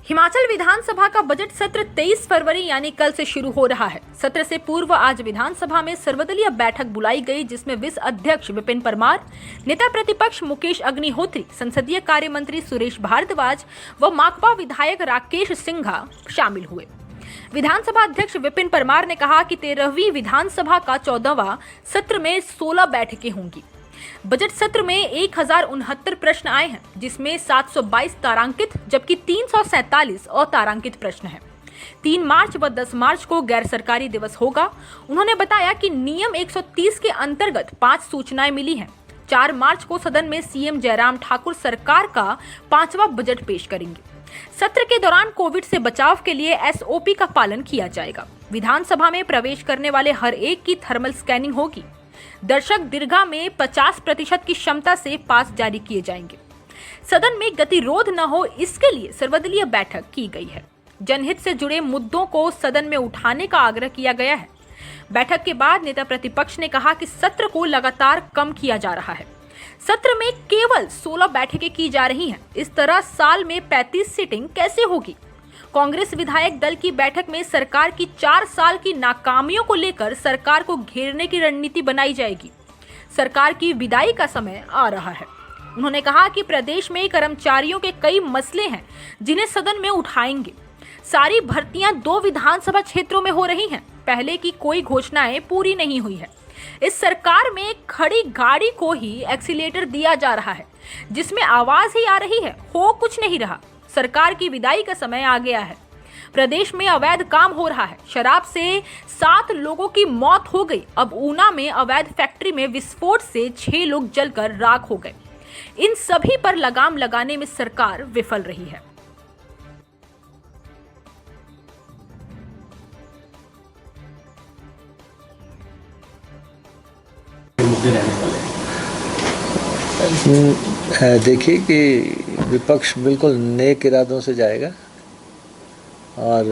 हिमाचल विधानसभा का बजट सत्र 23 फरवरी यानी कल से शुरू हो रहा है। सत्र से पूर्व आज विधानसभा में सर्वदलीय बैठक बुलाई गई, जिसमें विस अध्यक्ष विपिन परमार, नेता प्रतिपक्ष मुकेश अग्निहोत्री, संसदीय कार्य मंत्री सुरेश भारद्वाज व माकपा विधायक राकेश सिंघा शामिल हुए। विधानसभा अध्यक्ष विपिन परमार ने कहा कि 13वीं विधानसभा का 14वां सत्र में 16 बैठकें होंगी। बजट सत्र में 1069 प्रश्न आए हैं, जिसमें 722 तारांकित जबकि 347 अतारांकित प्रश्न हैं। 3 मार्च व 10 मार्च को गैर सरकारी दिवस होगा। उन्होंने बताया कि नियम 130 के अंतर्गत 5 सूचनाएं मिली हैं। 4 मार्च को सदन में सीएम जयराम ठाकुर सरकार का 5वां बजट पेश करेंगे। सत्र के दौरान कोविड से बचाव के लिए एसओपी का पालन किया जाएगा। विधानसभा में प्रवेश करने वाले हर एक की थर्मल स्कैनिंग होगी। दर्शक दीर्घा में 50% की क्षमता से पास जारी किए जाएंगे। सदन में गतिरोध न हो, इसके लिए सर्वदलीय बैठक की गई है। जनहित से जुड़े मुद्दों को सदन में उठाने का आग्रह किया गया है। बैठक के बाद नेता प्रतिपक्ष ने कहा कि सत्र को लगातार कम किया जा रहा है। सत्र में केवल 16 बैठकें की जा रही हैं। इस तरह साल में 35 सीटिंग कैसे होगी? कांग्रेस विधायक दल की बैठक में सरकार की 4 साल की नाकामियों को लेकर सरकार को घेरने की रणनीति बनाई जाएगी। सरकार की विदाई का समय आ रहा है। उन्होंने कहा कि प्रदेश में कर्मचारियों के कई मसले हैं, जिन्हें सदन में उठाएंगे। सारी भर्तियां 2 विधानसभा क्षेत्रों में हो रही हैं। पहले की कोई घोषणाएं पूरी नहीं हुई है। इस सरकार में खड़ी गाड़ी को ही एक्सीलेटर दिया जा रहा है, जिसमें आवाज ही आ रही है, हो कुछ नहीं रहा। सरकार की विदाई का समय आ गया है। प्रदेश में अवैध काम हो रहा है। शराब से 7 लोगों की मौत हो गई। अब ऊना में अवैध फैक्ट्री में विस्फोट से 6 लोग जलकर राख हो गए। इन सभी पर लगाम लगाने में सरकार विफल रही है। देखिए कि विपक्ष बिल्कुल नेक इरादों से जाएगा और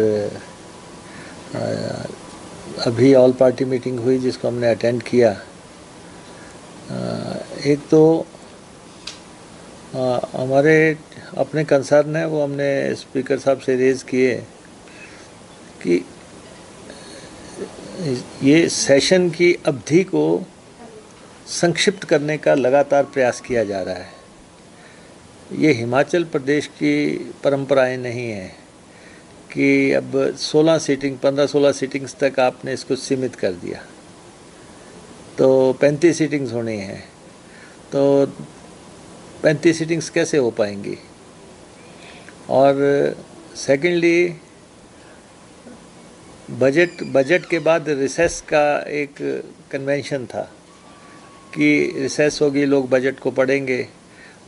अभी ऑल पार्टी मीटिंग हुई जिसको हमने अटेंड किया। एक तो हमारे अपने कंसर्न है, वो हमने स्पीकर साहब से रेज़ किए कि ये सेशन की अवधि को संक्षिप्त करने का लगातार प्रयास किया जा रहा है। ये हिमाचल प्रदेश की परंपराएं नहीं हैं कि अब 15-16 सीटिंग्स तक आपने इसको सीमित कर दिया, तो 35 सीटिंग्स होनी है, तो 35 सीटिंग्स कैसे हो पाएंगी? और सेकेंडली बजट के बाद रिसेस का एक कन्वेंशन था कि रिसेस होगी, लोग बजट को पढ़ेंगे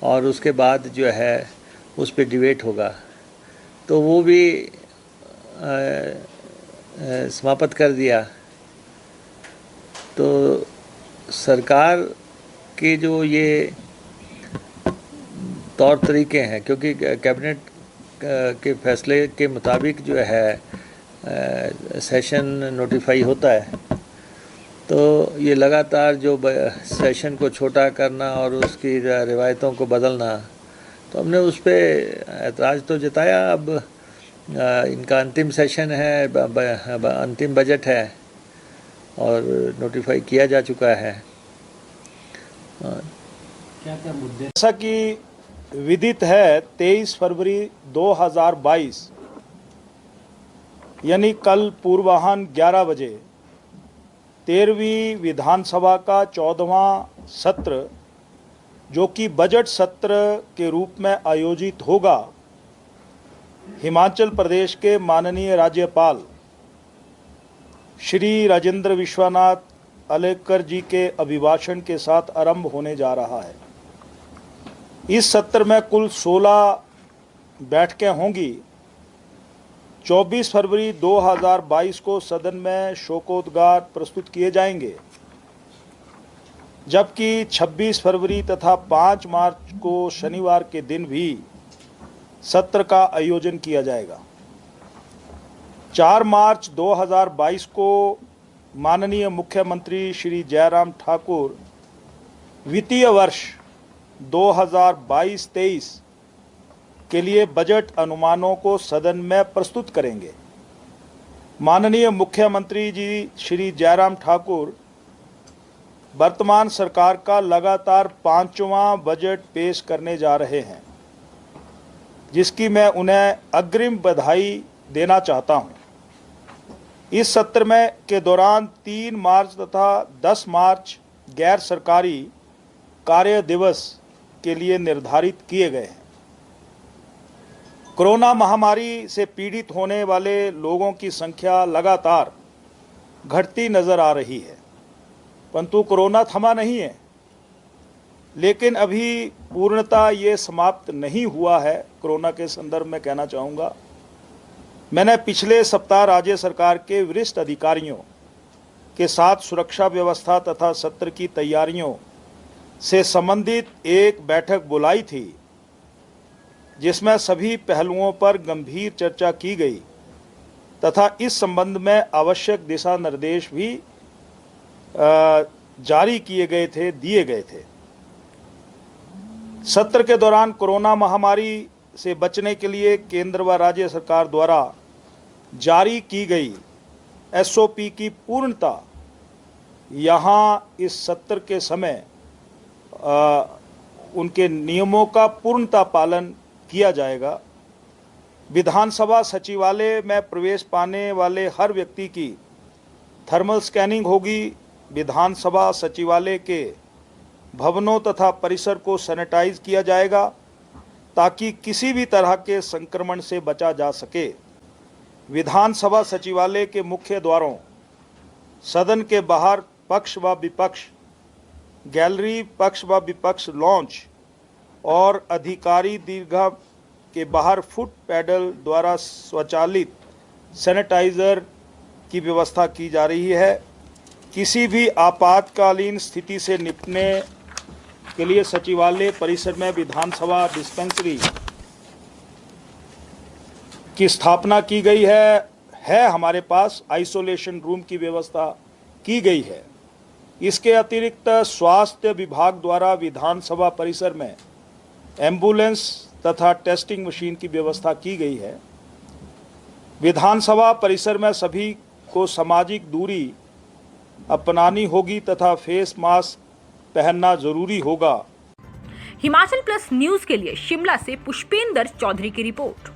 और उसके बाद जो है उस पर डिबेट होगा, तो वो भी समाप्त कर दिया। तो सरकार के जो ये तौर तरीके हैं, क्योंकि कैबिनेट के फैसले के मुताबिक जो है सेशन नोटिफाई होता है, तो ये लगातार जो सेशन को छोटा करना और उसकी रिवायतों को बदलना, तो हमने उस पर ऐतराज़ तो जताया। अब इनका अंतिम सेशन है, अंतिम बजट है और नोटिफाई किया जा चुका है। क्या मुद्दे? जैसा कि विदित है, 23 फरवरी 2022 यानी कल पूर्वाह्न 11 बजे 13वीं विधानसभा का 14वां सत्र, जो कि बजट सत्र के रूप में आयोजित होगा, हिमाचल प्रदेश के माननीय राज्यपाल श्री राजेंद्र विश्वनाथ आलेकर जी के अभिभाषण के साथ आरंभ होने जा रहा है। इस सत्र में कुल 16 बैठकें होंगी। 24 फरवरी 2022 को सदन में शोकोद्गार प्रस्तुत किए जाएंगे, जबकि 26 फरवरी तथा 5 मार्च को शनिवार के दिन भी सत्र का आयोजन किया जाएगा। 4 मार्च 2022 को माननीय मुख्यमंत्री श्री जयराम ठाकुर वित्तीय वर्ष 2022-23 के लिए बजट अनुमानों को सदन में प्रस्तुत करेंगे। माननीय मुख्यमंत्री जी श्री जयराम ठाकुर वर्तमान सरकार का लगातार 5वां बजट पेश करने जा रहे हैं, जिसकी मैं उन्हें अग्रिम बधाई देना चाहता हूं। इस सत्र में के दौरान 3 मार्च तथा 10 मार्च गैर सरकारी कार्य दिवस के लिए निर्धारित किए गए हैं। कोरोना महामारी से पीड़ित होने वाले लोगों की संख्या लगातार घटती नजर आ रही है, परंतु कोरोना थमा नहीं है। लेकिन अभी पूर्णतः ये समाप्त नहीं हुआ है। कोरोना के संदर्भ में कहना चाहूँगा, मैंने पिछले सप्ताह राज्य सरकार के वरिष्ठ अधिकारियों के साथ सुरक्षा व्यवस्था तथा सत्र की तैयारियों से संबंधित एक बैठक बुलाई थी, जिसमें सभी पहलुओं पर गंभीर चर्चा की गई तथा इस संबंध में आवश्यक दिशा निर्देश भी जारी दिए गए थे। सत्र के दौरान कोरोना महामारी से बचने के लिए केंद्र व राज्य सरकार द्वारा जारी की गई एसओपी की पूर्णता यहाँ इस सत्र के समय उनके नियमों का पूर्णता पालन किया जाएगा। विधानसभा सचिवालय में प्रवेश पाने वाले हर व्यक्ति की थर्मल स्कैनिंग होगी। विधानसभा सचिवालय के भवनों तथा परिसर को सैनिटाइज किया जाएगा ताकि किसी भी तरह के संक्रमण से बचा जा सके। विधानसभा सचिवालय के मुख्य द्वारों, सदन के बाहर पक्ष व विपक्ष गैलरी, पक्ष व विपक्ष लॉन्च और अधिकारी दीर्घा के बाहर फुट पैडल द्वारा स्वचालित सैनिटाइजर की व्यवस्था की जा रही है। किसी भी आपातकालीन स्थिति से निपटने के लिए सचिवालय परिसर में विधानसभा डिस्पेंसरी की स्थापना की गई है। हमारे पास आइसोलेशन रूम की व्यवस्था की गई है। इसके अतिरिक्त स्वास्थ्य विभाग द्वारा विधानसभा परिसर में एम्बुलेंस तथा टेस्टिंग मशीन की व्यवस्था की गई है। विधानसभा परिसर में सभी को सामाजिक दूरी अपनानी होगी तथा फेस मास्क पहनना जरूरी होगा। हिमाचल प्लस न्यूज के लिए शिमला से पुष्पेंद्र चौधरी की रिपोर्ट।